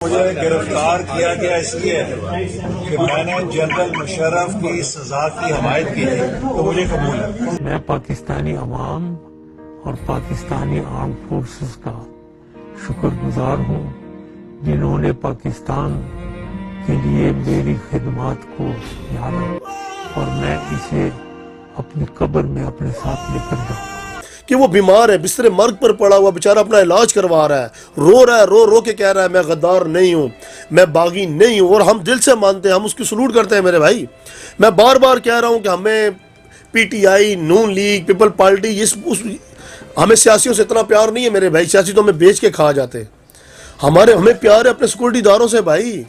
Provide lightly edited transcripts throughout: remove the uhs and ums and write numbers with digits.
مجھے گرفتار کیا گیا اس لیے کہ میں نے جنرل مشرف کی سزا کی حمایت کی تھی، تو مجھے قبول ہے۔ میں پاکستانی عوام اور پاکستانی آرم فورسز کا شکر گزار ہوں جنہوں نے پاکستان کے لیے میری خدمات کو یاد رکھا، اور میں اسے اپنی قبر میں اپنے ساتھ لے کر جاؤں گا۔ کہ وہ بیمار ہے، بستر مرگ پر پڑا ہوا بیچارہ اپنا علاج کروا رہا ہے، رو رو کے کہہ رہا ہے میں غدار نہیں ہوں، میں باغی نہیں ہوں، اور ہم دل سے مانتے ہیں، ہم اس کی سلوٹ کرتے ہیں۔ میرے بھائی، میں بار بار کہہ رہا ہوں کہ ہمیں P T I, Noon League, People Party, ہمیں سیاسیوں سے اتنا پیار نہیں ہے میرے بھائی، سیاسی تو ہمیں بیچ کے کھا جاتے ہیں۔ ہمیں پیار ہے اپنے سیکورٹی داروں سے بھائی،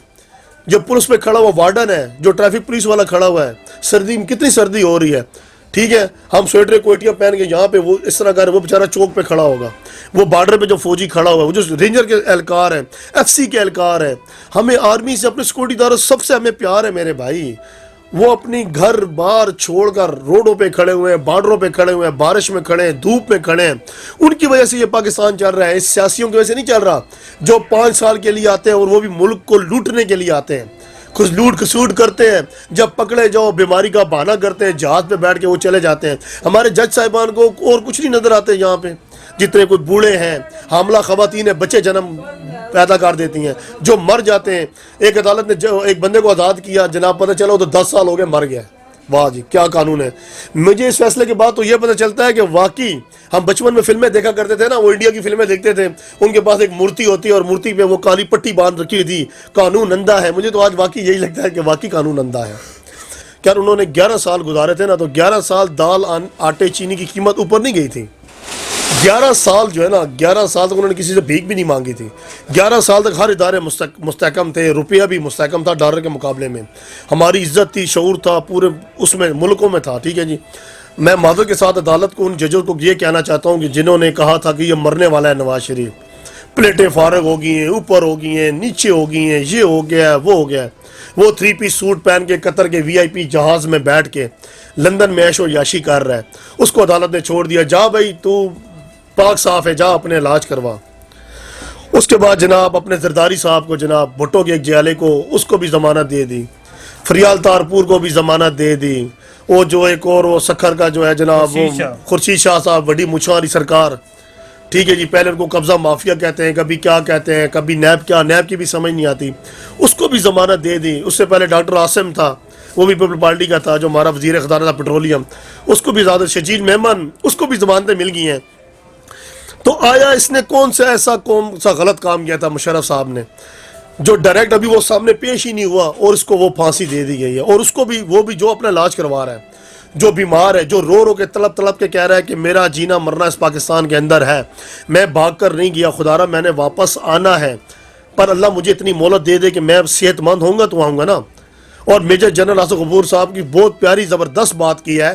جو پولیس پہ کھڑا ہوا وارڈن ہے، جو ٹریفک پولیس والا کھڑا ہوا ہے، سردی میں کتنی سردی ہو رہی ہے، ٹھیک ہے، ہم سویٹر کوئٹیاں پہن کے یہاں پہ وہ اس طرح کر، وہ بیچارہ چوک پہ کھڑا ہوگا، وہ بارڈر پہ جو فوجی کھڑا ہوا ہے، وہ جو رینجر کے اہلکار ہیں، ایف سی کے اہلکار ہیں، ہمیں آرمی سے، اپنے سیکورٹی داروں سب سے ہمیں پیار ہے میرے بھائی۔ وہ اپنی گھر بار چھوڑ کر روڈوں پہ کھڑے ہوئے ہیں، بارڈروں پہ کھڑے ہوئے ہیں، بارش میں کھڑے ہیں، دھوپ میں کھڑے ہیں، ان کی وجہ سے یہ پاکستان چل رہا ہے، اس سیاسیوں کی وجہ سے نہیں چل رہا جو 5 سال کے لیے آتے ہیں اور وہ بھی ملک کو لوٹنے کے لیے آتے ہیں، کچھ لوٹ کسوٹ کرتے ہیں، جب پکڑے جاؤ بیماری کا بہانہ کرتے ہیں، جہاز پہ بیٹھ کے وہ چلے جاتے ہیں۔ ہمارے جج صاحبان کو اور کچھ نہیں نظر آتے یہاں پہ، جتنے کوئی بوڑھے ہیں، حاملہ خواتین ہیں، بچے جنم پیدا کر دیتی ہیں، جو مر جاتے ہیں۔ ایک عدالت نے ایک بندے کو آزاد کیا، جناب پتہ چلا وہ تو 10 سال ہو گئے مر گیا۔ واہ جی، کیا قانون ہے۔ مجھے اس فیصلے کے بعد تو یہ پتہ چلتا ہے کہ واقعی ہم بچپن میں فلمیں دیکھا کرتے تھے نا، وہ انڈیا کی فلمیں دیکھتے تھے، ان کے پاس ایک مورتی ہوتی ہے اور مورتی پہ وہ کالی پٹی باندھ رکھی تھی، قانون اندھا ہے۔ مجھے تو آج واقعی یہی لگتا ہے کہ واقعی قانون اندھا ہے۔ کیا انہوں نے 11 سال گزارے تھے نا، تو 11 سال دال آٹے چینی کی قیمت اوپر نہیں گئی تھی۔ 11 سال جو ہے نا، 11 سال تک انہوں نے کسی سے بھیک بھی نہیں مانگی تھی۔ 11 سال تک ہر ادارے مستحکم تھے، روپیہ بھی مستحکم تھا ڈالر کے مقابلے میں، ہماری عزت تھی، شعور تھا، پورے اس میں ملکوں میں تھا، ٹھیک ہے جی۔ میں معذرت کے ساتھ عدالت کو، ان ججوں کو یہ کہنا چاہتا ہوں کہ جنہوں نے کہا تھا کہ یہ مرنے والا ہے نواز شریف، پلیٹیں فارغ ہو گئی ہیں، اوپر ہو گئی ہیں، نیچے ہو گئی ہیں، یہ ہو گیا ہے، وہ ہو گیا ہے، وہ 3 پیس سوٹ پہن کے قطر کے VIP جہاز میں بیٹھ کے لندن میں عیش و یاشی کر رہا ہے، اس کو عدالت نے چھوڑ دیا، جا بھائی تو پاک صاف ہے، جا اپنے علاج کروا۔ اس کے بعد جناب اپنے زرداری صاحب کو، جناب بھٹو کے ایک جیالے کو، اس کو بھی ضمانت دے دی، فریال تارپور کو بھی ضمانت دے دی، وہ جو ایک اور وہ سکھر کا جو ہے جناب وہ خورشید شاہ صاحب، بڑی مچھوں والی سرکار، ٹھیک ہے جی، پہلے ان کو قبضہ مافیا کہتے ہیں، کبھی کیا کہتے ہیں، کبھی نیب کیا، نیب کی بھی سمجھ نہیں آتی، اس کو بھی ضمانت دے دی۔ اس سے پہلے ڈاکٹر عاصم تھا، وہ بھی پیپل پارٹی کا تھا، جو ہمارا وزیر خزانہ تھا پیٹرولیم، اس کو بھی زیادہ، شجیل مہمن، اس کو بھی ضمانتیں مل گئی ہیں۔ تو آیا اس نے کون سا ایسا غلط کام کیا تھا مشرف صاحب نے، جو ڈائریکٹ ابھی وہ سامنے پیش ہی نہیں ہوا، اور اس کو وہ پھانسی دے دی گئی ہے، اور اس کو بھی، وہ بھی جو اپنا علاج کروا رہا ہے، جو بیمار ہے، جو رو کے تڑپ کے کہہ رہا ہے کہ میرا جینا مرنا اس پاکستان کے اندر ہے، میں بھاگ کر نہیں گیا، خدا را میں نے واپس آنا ہے، پر اللہ مجھے اتنی مہلت دے دے کہ میں صحت مند ہوں گا تو آؤں گا نا۔ اور میجر جنرل آصف غفور صاحب کی بہت پیاری زبردست بات کی ہے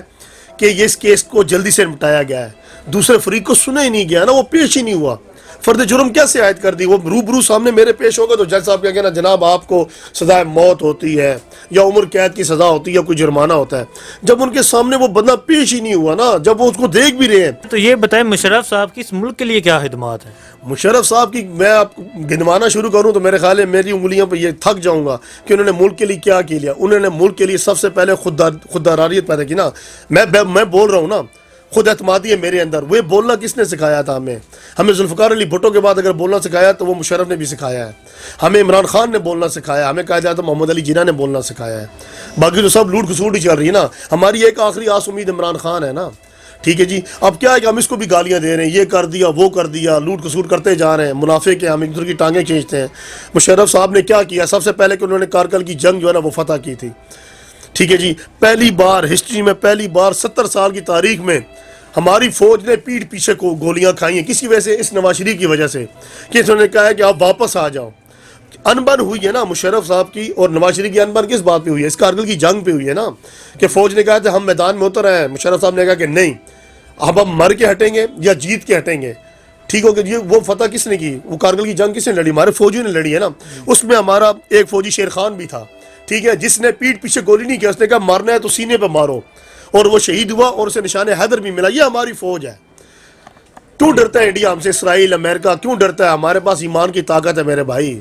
کہ یہ اس کیس کو جلدی سے نپٹایا گیا ہے، دوسرے فریق کو سنا ہی نہیں گیا نا، وہ پیش ہی نہیں ہوا، فرد جرم کیسے عائد کر دی؟ وہ روبرو سامنے میرے پیش ہوگا تو جج صاحب کیا کہنا، جناب آپ کو سزائے موت ہوتی ہے یا عمر قید کی سزا ہوتی ہے یا کوئی جرمانہ ہوتا ہے، جب ان کے سامنے وہ بندہ پیش ہی نہیں ہوا نا، جب وہ اس کو دیکھ بھی رہے ہیں۔ تو یہ بتائیں مشرف صاحب کی اس ملک کے لیے کیا خدمات ہیں؟ مشرف صاحب کی میں آپ کو گنوانا شروع کروں تو میرے خیال ہے میری انگلیاں پہ یہ تھک جاؤں گا کہ انہوں نے ملک کے لیے کیا کیا۔ انہوں نے ملک کے لیے سب سے پہلے خودداریت پیدا کی نا، میں بول رہا ہوں نا، خود اعتمادی ہے میرے اندر۔ وہ بولنا کس نے سکھایا تھا ہمیں ذوالفقار علی بھٹو کے بعد اگر بولنا سکھایا تو وہ مشرف نے بھی سکھایا ہے، ہمیں عمران خان نے بولنا سکھایا، ہمیں کہا جاتا محمد علی جناح نے بولنا سکھایا ہے، باقی تو سب لوٹ کھسوٹ ہی چل رہی ہے نا۔ ہماری ایک آخری آس امید عمران خان ہے نا، ٹھیک ہے جی۔ اب کیا ہے کہ ہم اس کو بھی گالیاں دے رہے ہیں، یہ کر دیا، وہ کر دیا، لوٹ کسوٹ کرتے جا رہے ہیں، منافع کے ہم ایک دوسرے کی ٹانگیں کھینچتے ہیں۔ مشرف صاحب نے کیا کیا؟ سب سے پہلے کہ انہوں نے کارگل کی جنگ جو ہے نا وہ فتح کی تھی، ٹھیک ہے جی۔ پہلی بار ہسٹری میں، پہلی بار 70 سال کی تاریخ میں ہماری فوج نے پیٹھ پیچھے کو گولیاں کھائی ہیں، کسی وجہ سے، اس نواز شریف کی وجہ سے، کہ انہوں نے کہا ہے کہ آپ واپس آ جاؤ۔ انبن ہوئی ہے نا مشرف صاحب کی اور نواز شریف کی، انبن کس بات پہ ہوئی ہے؟ اس کارگل کی جنگ پہ ہوئی ہے نا، کہ فوج نے کہا تھا ہم میدان میں اتر آئے ہیں، مشرف صاحب نے کہا کہ نہیں، اب ہم مر کے ہٹیں گے یا جیت کے ہٹیں گے، ٹھیک ہو گیا۔ وہ فتح کس نے کی؟ وہ کارگل کی جنگ کس نے لڑی؟ ہمارے فوجیوں نے لڑی ہے نا۔ اس میں ہمارا ایک فوجی شیر خان بھی تھا، ٹھیک ہے، جس نے پیٹھ پیچھے گولی نہیں کیا، اس نے کہا مارنا ہے تو سینے پہ مارو، اور وہ شہید ہوا اور اسے نشان حیدر بھی ملا۔ یہ ہماری فوج ہے۔ کیوں ڈرتا ہے انڈیا ہم سے؟ اسرائیل، امریکہ کیوں ڈرتا ہے؟ ہمارے پاس ایمان کی طاقت ہے میرے بھائی،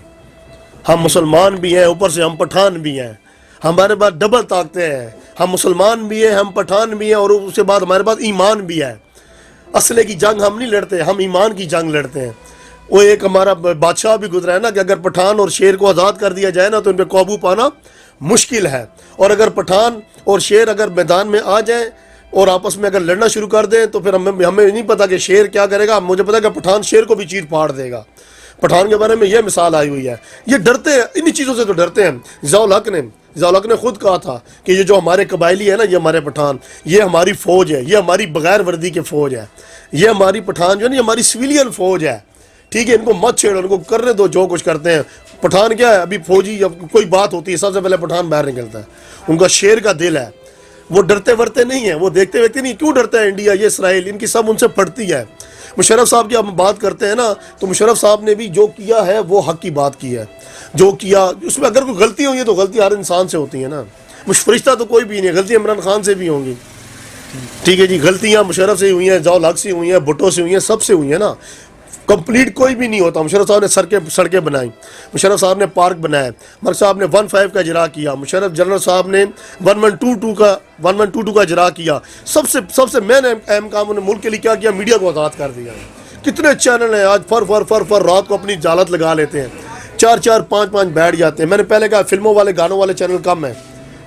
ہم مسلمان بھی ہیں، اوپر سے ہم پٹھان بھی ہیں، ہمارے پاس ڈبل طاقتیں ہیں، ہم مسلمان بھی ہیں، ہم پٹھان بھی ہیں، اور اس کے بعد ہمارے پاس ایمان بھی ہے۔ اسلحے کی جنگ ہم نہیں لڑتے، ہم ایمان کی جنگ لڑتے ہیں۔ وہ ایک ہمارا بادشاہ بھی گزرا ہے نا کہ اگر پٹھان اور شیر کو آزاد کر دیا جائے نا تو ان پہ قابو پانا مشکل ہے، اور اگر پٹھان اور شیر اگر میدان میں آ جائیں اور آپس میں اگر لڑنا شروع کر دیں تو پھر ہمیں نہیں پتا کہ شیر کیا کرے گا، مجھے پتا کہ پٹھان شیر کو بھی چیر پھاڑ دے گا۔ پٹھان کے بارے میں یہ مثال آئی ہوئی ہے۔ یہ ڈرتے ہیں، انہی چیزوں سے تو ڈرتے ہیں۔ ضیاء الحق نے خود کہا تھا کہ یہ جو ہمارے قبائلی ہے نا، یہ ہمارے پٹھان، یہ ہماری فوج ہے، یہ ہماری بغیر وردی کی فوج ہے، یہ ہماری پٹھان جو ہے نا، یہ ہماری سویلین فوج ہے، ٹھیک ہے، ان کو مت چھیڑو، ان کو کرنے دو جو کچھ کرتے ہیں۔ پٹھان کیا ہے، ابھی فوجی جب کوئی بات ہوتی ہے سب سے پہلے پٹھان باہر نکلتا ہے، ان کا شیر کا دل ہے، وہ ڈرتے ورتے نہیں ہیں، وہ دیکھتے ویکھتے نہیں، کیوں ڈرتا ہے انڈیا، یہ اسرائیل، ان کی سب ان سے پڑتی ہے۔ مشرف صاحب کی ہم بات کرتے ہیں نا، تو مشرف صاحب نے بھی جو کیا ہے وہ حق کی بات کی ہے، جو کیا اس میں اگر کوئی غلطی ہوئی ہے تو غلطی ہر انسان سے ہوتی ہے نا، فرشتہ تو کوئی بھی نہیں ہے، غلطی عمران خان سے بھی ہوں گی، ٹھیک ہے جی، غلطیاں مشرف سے ہوئی ہیں، ضیاء الحق سے ہوئی ہیں، بھٹو سے ہوئی ہیں، سب سے ہوئی ہیں نا، کمپلیٹ کوئی بھی نہیں ہوتا۔ مشرف صاحب نے سڑکیں بنائیں، مشرف صاحب نے پارک بنائے، مرک صاحب نے 15 کا اجرا کیا، مشرف جنرل صاحب نے 1122 کا اجرا کیا۔ سب سے مین اہم کام انہوں نے ملک کے لیے کیا کیا، میڈیا کو آزاد کر دیا۔ کتنے چینل ہیں آج فر رات کو اپنی جالت لگا لیتے ہیں، 4 5 بیٹھ جاتے ہیں۔ میں نے پہلے کہا فلموں والے گانوں والے چینل کم ہیں،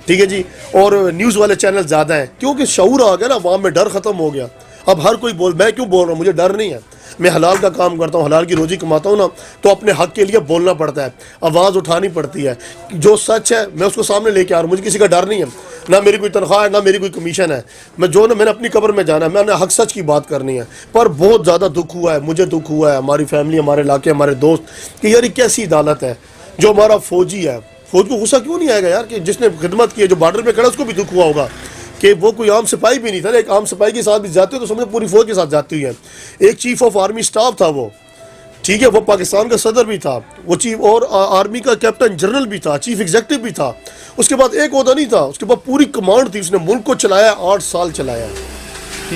ٹھیک ہے جی، اور نیوز والے چینل زیادہ ہیں، کیونکہ شعور آ گیا نا، عوام میں ڈر ختم ہو گیا۔ اب ہر کوئی میں کیوں بول رہا ہوں، مجھے ڈر نہیں ہے، میں حلال کا کام کرتا ہوں، حلال کی روزی کماتا ہوں نا، تو اپنے حق کے لیے بولنا پڑتا ہے، آواز اٹھانی پڑتی ہے، جو سچ ہے میں اس کو سامنے لے کے آ رہا ہوں، مجھے کسی کا ڈر نہیں ہے، نہ میری کوئی تنخواہ ہے، نہ میری کوئی کمیشن ہے، میں نے اپنی قبر میں جانا ہے، میں نے حق سچ کی بات کرنی ہے۔ پر بہت زیادہ دکھ ہوا ہے، مجھے دکھ ہوا ہے، ہماری فیملی، ہمارے علاقے، ہمارے دوست، کہ یار یہ کیسی عدالت ہے، جو ہمارا فوجی ہے، فوج کو غصہ کیوں نہیں آئے گا یار، کہ جس نے خدمت کی ہے، جو بارڈر پہ کھڑا اس کو بھی دکھ ہوا ہوگا کہ وہ کوئی عام سپاہی بھی نہیں تھا، ایک عام سپاہی کے ساتھ بھی جاتے ہو تو سمجھے پوری فوج کے ساتھ جاتی ہوئی ہے۔ ایک چیف آف آرمی سٹاف تھا وہ، ٹھیک ہے، وہ پاکستان کا صدر بھی تھا، وہ چیف اور آرمی کا کیپٹن جنرل بھی تھا، چیف ایگزیکٹو بھی تھا، اس کے بعد ایک عہدہ نہیں تھا، اس کے بعد پوری کمانڈ تھی، اس نے ملک کو چلایا، 8 سال چلایا،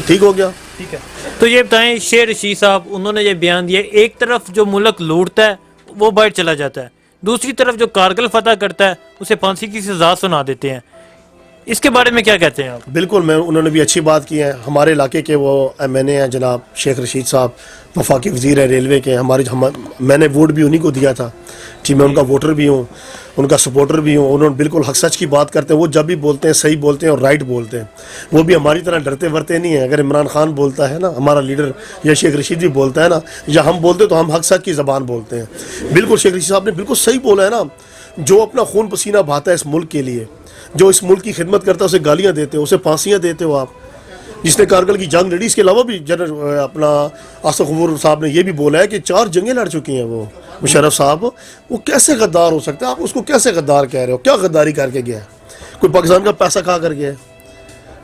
ٹھیک ہو گیا۔ ٹھیک ہے، تو یہ بتائیں شیر رشید صاحب انہوں نے یہ بیان دیا، ایک طرف جو ملک لوٹتا ہے وہ باہر چلا جاتا ہے، دوسری طرف جو کارگل فتح کرتا ہے اسے پھانسی کی سزا سنا دیتے ہیں، اس کے بارے میں کیا کہتے ہیں آپ؟ بالکل، انہوں نے بھی اچھی بات کی ہے۔ ہمارے علاقے کے وہ ایم این اے ہیں جناب شیخ رشید صاحب، وفاقی وزیر ہیں ریلوے کے، میں نے ووٹ بھی انہی کو دیا تھا جی، میں ان کا ووٹر بھی ہوں، ان کا سپورٹر بھی ہوں۔ انہوں نے بالکل حق سچ کی بات کرتے ہیں، وہ جب بھی بولتے ہیں صحیح بولتے ہیں اور رائٹ بولتے ہیں، وہ بھی ہماری طرح ڈرتے ورتے نہیں ہیں۔ اگر عمران خان بولتا ہے نا، ہمارا لیڈر، یا شیخ رشید بھی بولتا ہے نا، یا ہم بولتے تو ہم حق سچ کی زبان بولتے ہیں۔ بالکل شیخ رشید صاحب نے بالکل صحیح بولا ہے نا، جو اپنا خون پسینہ بہاتا ہے اس ملک کے لیے، جو اس ملک کی خدمت کرتا ہے، اسے گالیاں دیتے ہو، اسے پھانسیاں دیتے ہو آپ۔ جس نے کارگل کی جنگ لڑی، اس کے علاوہ بھی جنرل اپنا آصف غفور صاحب نے یہ بھی بولا ہے کہ 4 جنگیں لڑ چکی ہیں وہ مشرف صاحب، وہ کیسے غدار ہو سکتا ہے؟ آپ اس کو کیسے غدار کہہ رہے ہو؟ کیا غداری کر کے گیا ہے؟ کوئی پاکستان کا پیسہ کھا کر گیا ہے؟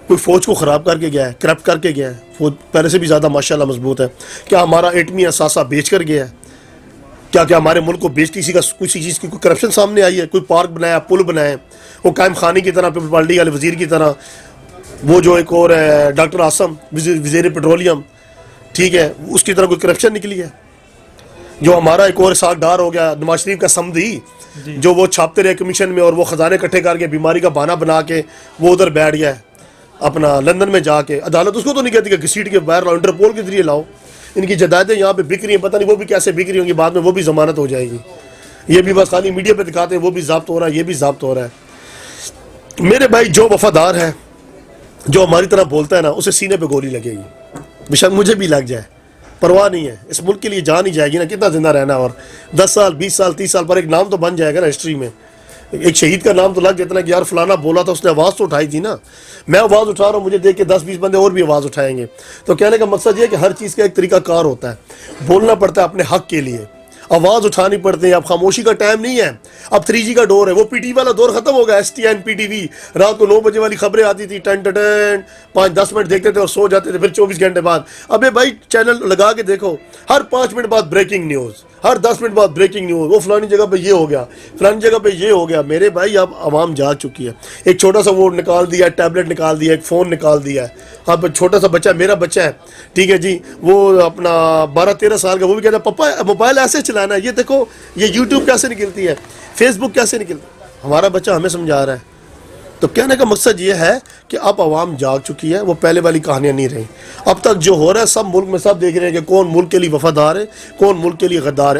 کوئی فوج کو خراب کر کے گیا ہے؟ کرپٹ کر کے گیا ہے؟ فوج پہلے سے بھی زیادہ ماشاءاللہ مضبوط ہے۔ کیا ہمارا ایٹمی اثاثہ بیچ کر گیا ہے؟ کیا ہمارے ملک کو بیچ کسی چیز کی کوئی کرپشن سامنے آئی ہے؟ کوئی پارک بنایا، پل بنائے، وہ قائم خانی کی طرح، پیپل پارٹی والے وزیر کی طرح، وہ جو ایک اور ہے ڈاکٹر عاصم وزیر پیٹرولیم، ٹھیک ہے، اس کی طرح کوئی کرپشن نکلی ہے؟ جو ہمارا ایک اور اسحاق ڈار ہو گیا، نواز شریف کا سمدھی، جو وہ چھاپتے رہے کمیشن میں اور وہ خزانے اکٹھے کر کے بیماری کا بہانہ بنا کے وہ ادھر بیٹھ گیا ہے اپنا لندن میں جا کے۔ عدالت اس کو تو نہیں کہتی کہ گھسیٹ کے باہر لاؤ، انٹرپول کے ذریعے لاؤ، ان کی جدائدیں یہاں پہ بک رہی ہیں، پتہ نہیں وہ بھی کیسے بک رہی ہوں گی، بعد میں وہ بھی ضمانت ہو جائے گی۔ یہ بھی بس خالی میڈیا پہ دکھاتے ہیں وہ بھی ضابط ہو رہا ہے، یہ بھی ضابط ہو رہا ہے۔ میرے بھائی جو وفادار ہے، جو ہماری طرح بولتا ہے نا، اسے سینے پہ گولی لگے گی، بے شک مجھے بھی لگ جائے، پرواہ نہیں ہے، اس ملک کے لیے جان ہی جائے گی نا، کتنا زندہ رہنا، اور 10 سال 20 سال 30 سال پر ایک نام تو بن جائے گا نا ہسٹری میں، ایک شہید کا نام تو لگ جاتا ہے کہ یار فلانا بولا تھا، اس نے آواز تو اٹھائی تھی نا، میں آواز اٹھا رہا ہوں، مجھے دیکھ کے 10-20 بندے اور بھی آواز اٹھائیں گے۔ تو کہنے کا مقصد یہ ہے کہ ہر چیز کا ایک طریقہ کار ہوتا ہے، بولنا پڑتا ہے اپنے حق کے لیے، آواز اٹھانی پڑتی ہے۔ اب خاموشی کا ٹائم نہیں ہے، اب 3G کا دور ہے، وہ پی ٹی وی والا دور ختم ہو گیا، STN PTV، رات کو 9 بجے والی خبریں آتی تھی، 5-10 منٹ دیکھتے تھے اور سو جاتے تھے، پھر 24 گھنٹے بعد۔ ابے بھائی چینل لگا کے دیکھو، ہر 5 منٹ بعد بریکنگ نیوز، ہر 10 منٹ بعد بریکنگ نیوز، وہ فلانی جگہ پہ یہ ہو گیا، فلانی جگہ پہ یہ ہو گیا. میرے بھائی اب عوام جاگ چکی ہے. ایک چھوٹا سا وہ نکال دیا ہے، ٹیبلٹ نکال دیا ہے، ایک فون نکال دیا ہے. اب چھوٹا سا بچہ، میرا بچہ ہے، ٹھیک ہے جی، وہ اپنا 12-13 سال کا، وہ بھی کہتا ہے پپا موبائل ایسے چلانا ہے، یہ دیکھو یہ یوٹیوب کیسے نکلتی ہے، فیس بک کیسے نکلتی ہے. ہمارا بچہ ہمیں سمجھا رہا ہے. تو کہنے کا مقصد یہ ہے کہ اب عوام جاگ چکی ہے، وہ پہلے والی کہانیاں نہیں رہیں. اب تک جو ہو رہا ہے سب ملک میں سب دیکھ رہے ہیں کہ کون ملک کے لیے وفادار ہے، کون ملک کے لیے غدار ہے.